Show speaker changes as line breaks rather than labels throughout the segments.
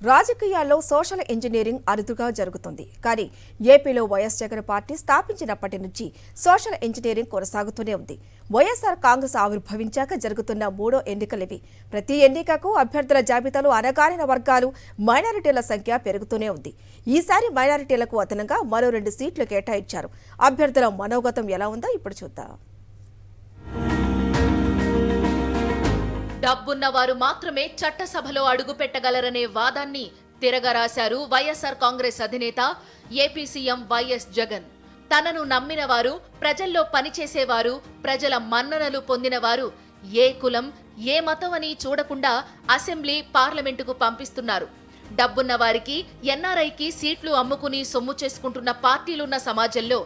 రాజకీయాల్లో social engineering అరుదుగా జరుగుతుంది. కానీ ఏపీలో వైఎస్ జగన్ పార్టీ స్థాపించినప్పటి నుంచి సోషల్ ఇంజనీరింగ్ కొనసాగుతూనే ఉంది. వైఎస్ఆర్ కాంగ్రెస్ ఆవిర్భవించాక జరుగుతున్న మూడో ఎన్నికలివి. ప్రతి ఎన్నికకు అభ్యర్థుల జాబితాలో అణగారిన వర్గాలు, మైనారిటీల సంఖ్య పెరుగుతూనే ఉంది. ఈసారి మైనారిటీలకు అదనంగా మరో 2 సీట్లు కేటాయించారు. అభ్యర్థుల మనోగతం ఎలా ఉందో ఇప్పుడు చూద్దాం.
డబ్బున్నవారు మాత్రమే చట్టసభలో అడుగుపెట్టగలరనే వాదాన్ని తిరగరాశారు వైఎస్ఆర్ కాంగ్రెస్ అధినేత ఏపీ సీఎం వైఎస్ జగన్. తనను నమ్మిన వారు, ప్రజల్లో పనిచేసేవారు, ప్రజల మన్ననలు పొందినవారు ఏ కులం, ఏ మతం అని చూడకుండా అసెంబ్లీ, పార్లమెంటుకు పంపిస్తున్నారు. డబ్బున్న వారికి, ఎన్ఆర్ఐకి సీట్లు అమ్ముకుని సొమ్ము చేసుకుంటున్న పార్టీలున్న సమాజంలో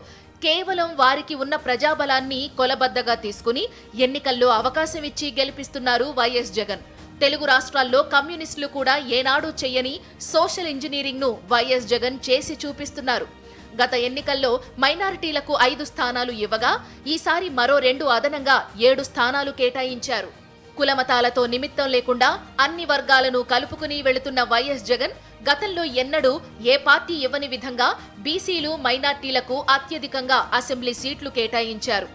కేవలం వారికి ఉన్న ప్రజాబలాన్ని కొలబద్దగా తీసుకుని ఎన్నికల్లో అవకాశం ఇచ్చి గెలిపిస్తున్నారు వైఎస్ జగన్. తెలుగు రాష్ట్రాల్లో కమ్యూనిస్టులు కూడా ఏనాడూ చెయ్యని సోషల్ ఇంజనీరింగ్ ను వైఎస్ జగన్ చేసి చూపిస్తున్నారు. గత ఎన్నికల్లో మైనారిటీలకు 5 స్థానాలు ఇవ్వగా ఈసారి మరో 2 అదనంగా 7 స్థానాలు కేటాయించారు. కులమతాలతో నిమిత్తం లేకుండా అన్ని వర్గాలను కలుపుకుని వెళుతున్న వైఎస్ జగన్ గతంలో ఎన్నడూ ఏ పార్టీ ఇవ్వని విధంగా బీసీలు, మైనార్టీలకు అత్యధికంగా అసెంబ్లీ సీట్లు కేటాయించారు.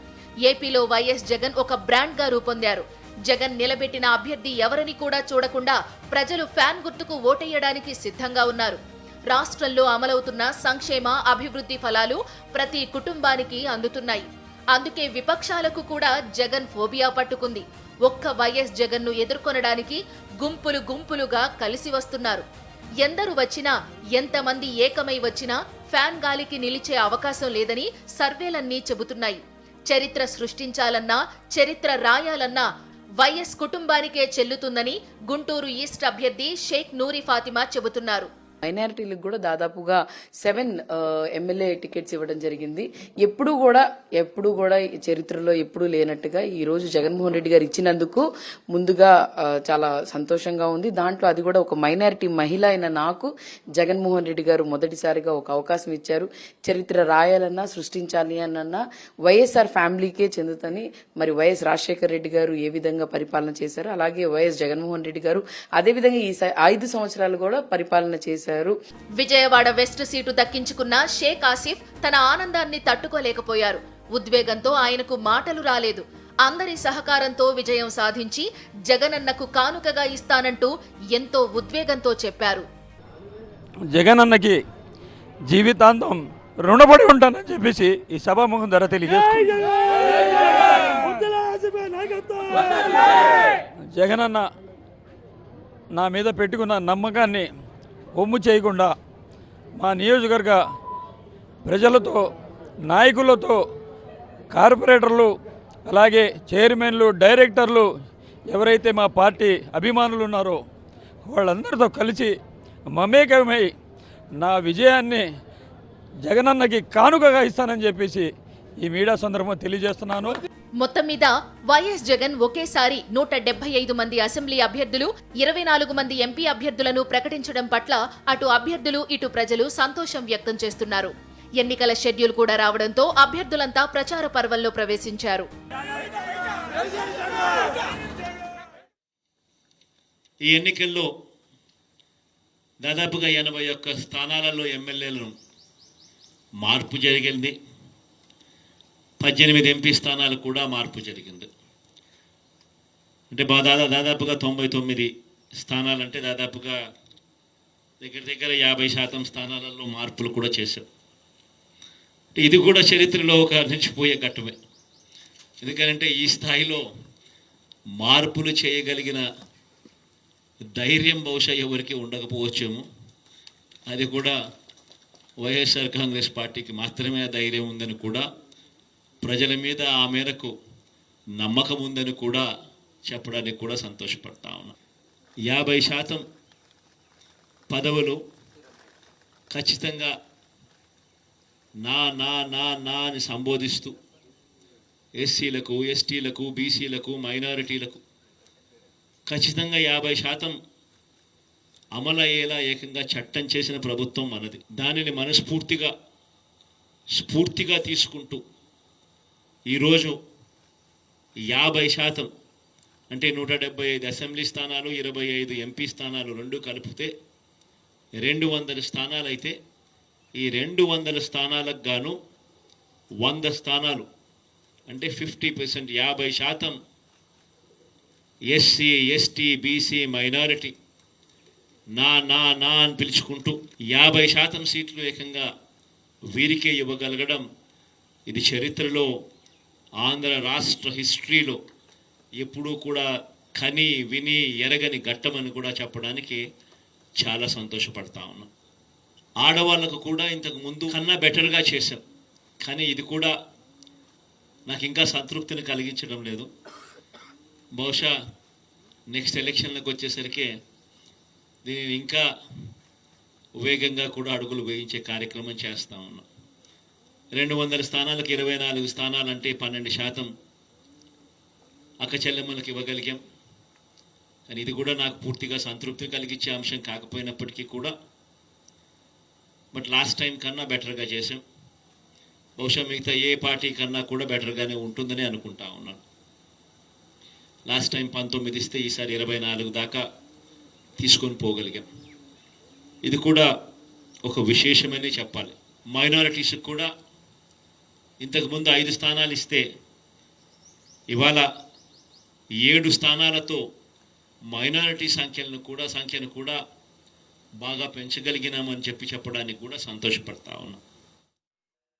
ఏపీలో వైఎస్ జగన్ ఒక బ్రాండ్ గా రూపొందారు. జగన్ నిలబెట్టిన అభ్యర్థి ఎవరని కూడా చూడకుండా ప్రజలు ఫ్యాన్ గుర్తుకు ఓటేయడానికి సిద్ధంగా ఉన్నారు. రాష్ట్రంలో అమలవుతున్న సంక్షేమ, అభివృద్ధి ఫలాలు ప్రతి కుటుంబానికి అందుతున్నాయి. అందుకే విపక్షాలకు కూడా జగన్ ఫోబియా పట్టుకుంది. ఒక్క వైఎస్ జగన్ ను ఎదుర్కొనడానికి గుంపులు గుంపులుగా కలిసి వస్తున్నారు. ఎందరు వచ్చినా, ఎంతమంది ఏకమై వచ్చినా ఫ్యాన్ గాలికి నిలిచే అవకాశం లేదని సర్వేలన్నీ చెబుతున్నాయి. చరిత్ర సృష్టించాలన్నా, చరిత్ర రాయాలన్నా వైఎస్ కుటుంబానికే చెల్లుతుందని గుంటూరు ఈస్ట్ అభ్యర్థి షేక్ నూరి ఫాతిమా చెబుతున్నారు.
మైనారిటీలకు కూడా దాదాపుగా 7 ఎమ్మెల్యే టికెట్స్ ఇవ్వడం జరిగింది. ఎప్పుడు కూడా చరిత్రలో ఎప్పుడూ లేనట్టుగా ఈ రోజు జగన్మోహన్ రెడ్డి గారు ఇచ్చినందుకు ముందుగా చాలా సంతోషంగా ఉంది. దాంట్లో అది కూడా ఒక మైనారిటీ మహిళ అయిన నాకు జగన్మోహన్ రెడ్డి గారు మొదటిసారిగా ఒక అవకాశం ఇచ్చారు. చరిత్ర రాయాలన్నా, సృష్టించాలి అన్నా వైఎస్ఆర్ ఫ్యామిలీకే చెందుతని. మరి వైఎస్ రాజశేఖర రెడ్డి గారు ఏ విధంగా పరిపాలన చేశారు, అలాగే వైఎస్ జగన్మోహన్ రెడ్డి గారు అదేవిధంగా ఈ 5 సంవత్సరాలు కూడా పరిపాలన చేశారు.
విజయవాడ వెస్ట్ సీటు దక్కించుకున్న షేక్ ఆసిఫ్ తన ఆనందాన్ని తట్టుకోలేకపోయారు. ఉద్వేగంతో ఆయనకు మాటలు రాలేదు. అందరి సహకారంతో విజయం సాధించి జగనన్నకు కానుకగా ఇస్తానంటూ ఎంతో ఉద్వేగంతో చెప్పారు.
జగనన్నకి జీవితాంతం రుణపడి ఉంటానని చెప్పేసి ఈ సభాముఖం ధర తెలియజేస్తుంది. జగనన్న నా మీద పెట్టుకున్న నమ్మకాన్ని ఒమ్ము చేయకుండా మా నియోజకవర్గ ప్రజలతో, నాయకులతో, కార్పొరేటర్లు, అలాగే చైర్మన్లు, డైరెక్టర్లు, ఎవరైతే మా పార్టీ అభిమానులు ఉన్నారో వాళ్ళందరితో కలిసి మమేకమై నా విజయాన్ని జగనన్నకి కానుకగా ఇస్తానని చెప్పేసి ఈ మీడియా సందర్భంగా తెలియజేస్తున్నాను.
మొత్తం మీద వైఎస్ జగన్ ఒకేసారి 175 మంది అసెంబ్లీ అభ్యర్థులు, 24 మంది ఎంపీ అభ్యర్థులను ప్రకటించడం పట్ల అటు అభ్యర్థులు, ఇటు ప్రజలు సంతోషం వ్యక్తం చేస్తున్నారు. ఎన్నికల షెడ్యూల్ కూడా రావడంతో అభ్యర్థులంతా ప్రచార పర్వంలో ప్రవేశించారు.
ఈ ఎన్నికల్లో దాదాపుగా 81 స్థానాలలో ఎమ్మెల్యేలను మార్పు జరిగింది. 18 ఎంపీ స్థానాలు కూడా మార్పు జరిగింది. అంటే దాదాపుగా 99 స్థానాలంటే దాదాపుగా దగ్గర 50% స్థానాలలో మార్పులు కూడా చేశారు. ఇది కూడా చరిత్రలో ఒక నిలిచిపోయే ఘట్టమే. ఎందుకంటే ఈ స్థాయిలో మార్పులు చేయగలిగిన ధైర్యం బహుశా ఎవరికి ఉండకపోవచ్చేమో. అది కూడా వైఎస్ఆర్ కాంగ్రెస్ పార్టీకి మాత్రమే ఆ ధైర్యం ఉందని కూడా, ప్రజల మీద ఆ మేరకు నమ్మకం ఉందని కూడా చెప్పడానికి కూడా సంతోషపడతా ఉన్నా. 50% పదవులు ఖచ్చితంగా నా నా నా నా అని సంబోధిస్తూ ఎస్సీలకు, ఎస్టీలకు, బీసీలకు, మైనారిటీలకు ఖచ్చితంగా 50% అమలయ్యేలా ఏకంగా చట్టం చేసిన ప్రభుత్వం మనది. దానిని స్ఫూర్తిగా తీసుకుంటూ ఈరోజు 50% అంటే 175 అసెంబ్లీ స్థానాలు, 25 ఎంపీ స్థానాలు 2 కలిపితే 200 స్థానాలు అయితే ఈ 200 స్థానాలకు గాను 100 స్థానాలు అంటే 50%, 50% ఎస్సీ, ఎస్టీ, బీసీ, మైనారిటీ నా నా నా అని పిలుచుకుంటూ 50% సీట్లు ఏకంగా వీరికే ఇవ్వగలగడం ఇది చరిత్రలో ఆంధ్ర రాష్ట్ర హిస్టరీలో ఎప్పుడూ కూడా కని విని ఎరగని ఘట్టమని కూడా చెప్పడానికి చాలా సంతోషపడతా ఉన్నాం. ఆడవాళ్ళకు కూడా ఇంతకు ముందు కన్నా బెటర్గా చేశాం, కానీ ఇది కూడా నాకు ఇంకా సంతృప్తిని కలిగించడం లేదు. బహుశా నెక్స్ట్ ఎలక్షన్లకు వచ్చేసరికి దీనిని ఇంకా వేగంగా కూడా అడుగులు వేయించే కార్యక్రమం చేస్తూ ఉన్నాం. 200 స్థానాలకు 24 స్థానాలంటే 12% అక్క చెల్లెమ్మలకు ఇవ్వగలిగాం. కానీ ఇది కూడా నాకు పూర్తిగా సంతృప్తి కలిగించే అంశం కాకపోయినప్పటికీ కూడా బట్ లాస్ట్ టైం కన్నా బెటర్గా చేసాం. బహుశా మిగతా ఏ పార్టీ కన్నా కూడా బెటర్గానే ఉంటుందని అనుకుంటా ఉన్నాను. లాస్ట్ టైం 19 ఇస్తే ఈసారి 24 దాకా తీసుకొని పోగలిగాం. ఇది కూడా ఒక విశేషమనే చెప్పాలి. మైనారిటీస్కి కూడా ఇంతకుముందు 5 స్థానాలు ఇస్తే ఇవాళ 7 స్థానాలతో మైనారిటీ సంఖ్యను కూడా బాగా పెంచగలిగినామని చెప్పడానికి కూడా సంతోషపడతా ఉన్నాం.